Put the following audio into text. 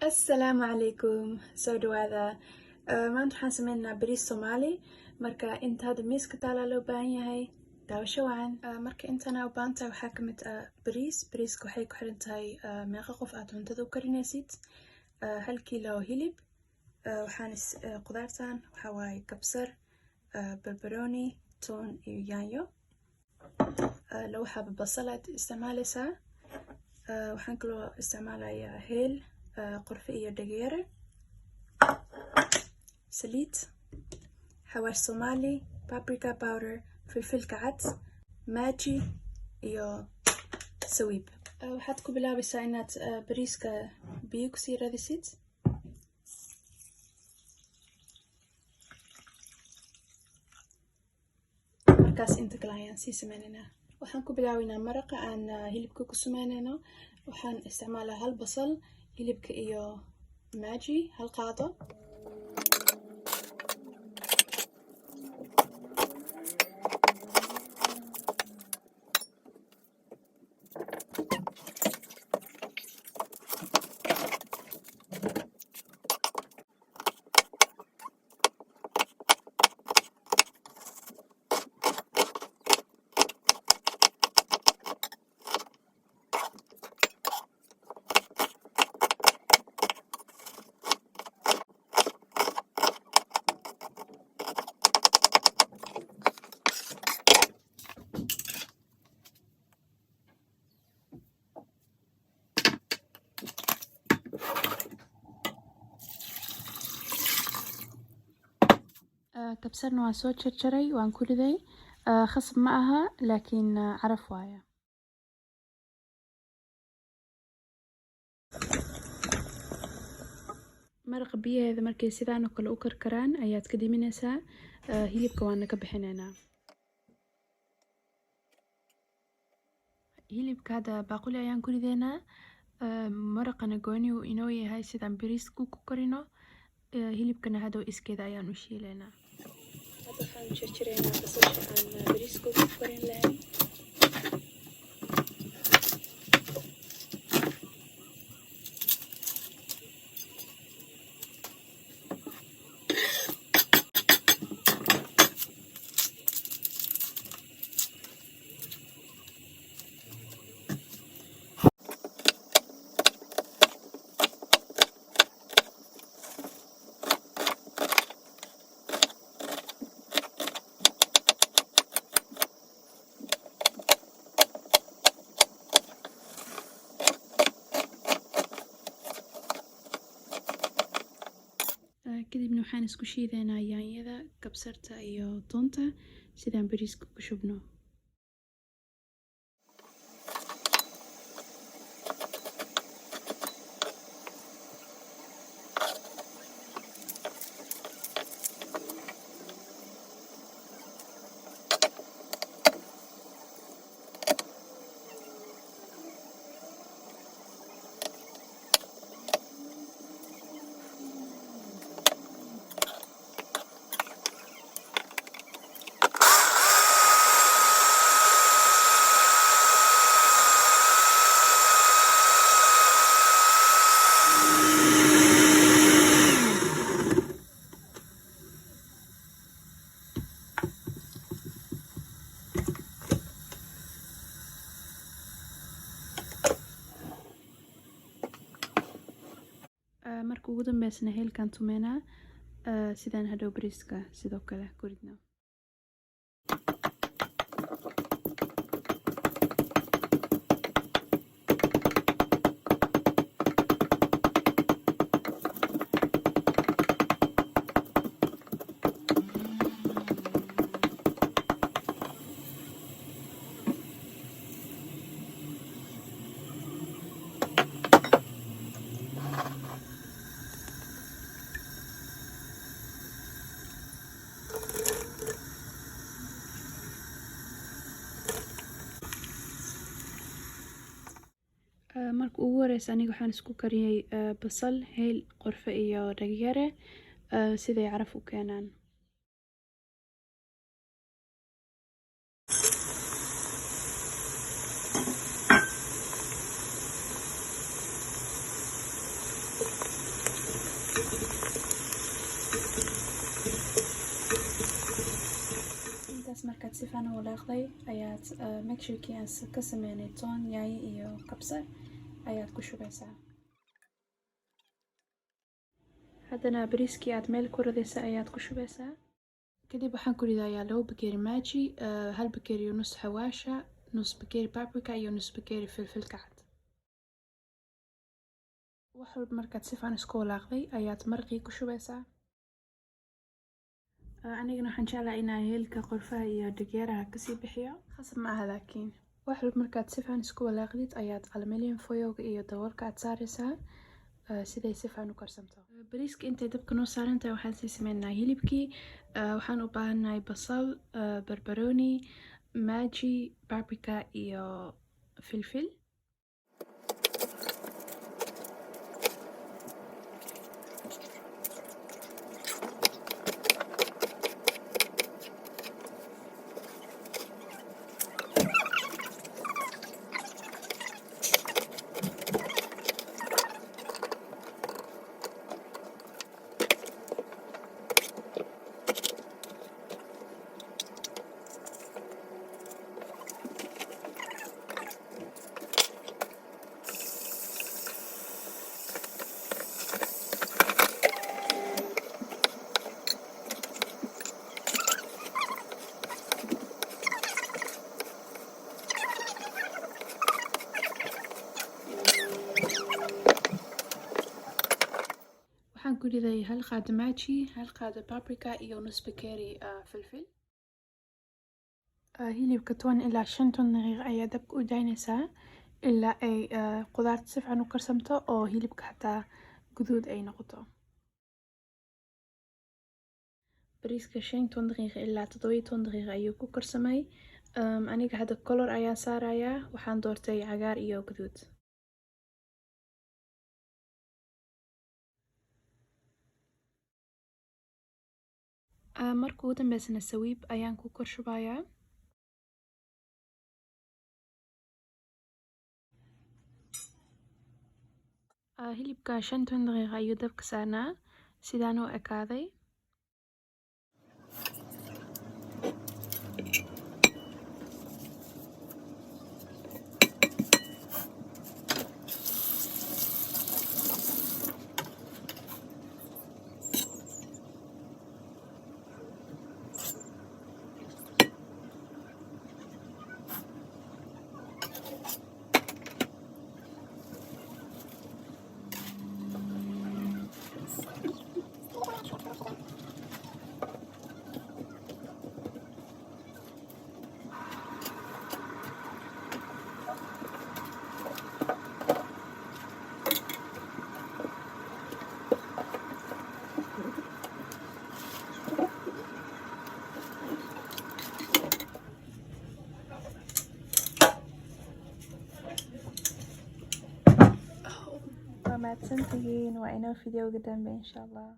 Asalaamu calaykum, soo dhawaada. Maanta waxaan sameynaynaa bariis Soomaali. Marka inta hadda miiska taalaa loo baahan yahay daawasho wacan. Marka intana u baahan tahay waxaa ka mid ah bariis. Bariiska waxay ku xiran tahay meeqa qof aad cuntada u karinaysid. 1 kiilo oo hilib. Waxaan qudaartan waxaa waaye kabsar, barbarooni, toon iyo yaanyo. 2 xabo basal aad isticmaalaysaa. Waxaan kaloo isticmaalayaa heel, qorfe iyo dhageere, saliid, xawaash Soomaali, paprika powder, filfilka cad, maaji iyo sawiib. Waxaad ku bilaabaysaa inaad bariiska biyo kusii radisid. Markaas inta kale ayaan sii sameynaynaa. Waxaan ku bilaabaynaa maraqa aan hilibka ku sameynayno. Waxaan isticmaalaa 1 basal, hilibka iyo maaji 1 qaado. kabsarna waan soo jarjaray, waan ku riday. khasab ma aha laakiin caraf waaye. maraqa biyaheeda markay sidaan oo kale u karkaraan ayaad ka diminaysaa. hilibka waana ka bixinaynaa. hilibka hadda baaquli ayaan ku ridaynaa. maraqana gooni uu inoo yahay sidaan bariiska ku karino. hilibkana hadhow iskeeda ayaan u shiilaynaa. hadda waxaan jarjaraynaa basasha aan bariiska ku karin lahayn. kadibna waxaan isku shiidaynaa yaanyada, kabsarta iyo toonta sidaan bariiska ku shubno. marka ugu dambeysna heelkan tumeynaa sidaan hadhow bariiska sidoo kale ku ridno. marka ugu horeysa aniga waxaan isku kariyay basal, heel, qorfe iyo dhageere siday caraf u keenaan. walaaqday ayaad mixture-kii aan ka sameynay toon, yaanyo iyo kabsar ayaad ku shubaysaa. haddana bariiskii aad meel ku ridaysa ayaad ku shubaysaa. kadib waxaan ku ridayaa 2 bakeeri maaji, 1 bakeeri iyo nus xawaasha, nus bakeeri paprika iyo nus bakeeri filfilka cad. wax walba markaad si fiican isku walaaqday ayaad maraqii ku shubaysaa. anigana waxaan jeclahay inaan heelka qorfaha iyo dhageeraha kasii bixiyo, khasab ma aha laakiin wax walba markaad si fiican isku walaaqdid ayaad aluminium foilka iyo daboolka aad saaraysaa siday si fiican u karsanto. bariiska intay dabka noo saaran tahay waxaan sii sameynaa hilibkii. waxaan u baahannahay basal, barbarooni, maaji, paprika iyo filfil. waxaan ku riday 1 qaado maaji, 1 qaado paprika iyo nus bakeeri filfil. hilibka 10 ilaa 15 daqiiqo ayaa dabka u daynaysaa ilaa ay qudaarta si fiican u karsamto oo hilibka xataa guduud ay noqoto. bariiska 15 daqiiqo ilaa 17 daqiiqo ayuu ku karsamay. aniga hadda color ayaan saarayaa, waxaan doortay cagaar iyo guduud. marka ugu dambeysana sawiib ayaan ku kor shubayaa. hilibka 15 daqiiqo ayuu dabka saarnaa, sidaan u ekaaday. mahadsantihiin, waa inoo fiidiyowga dambe insha Allah.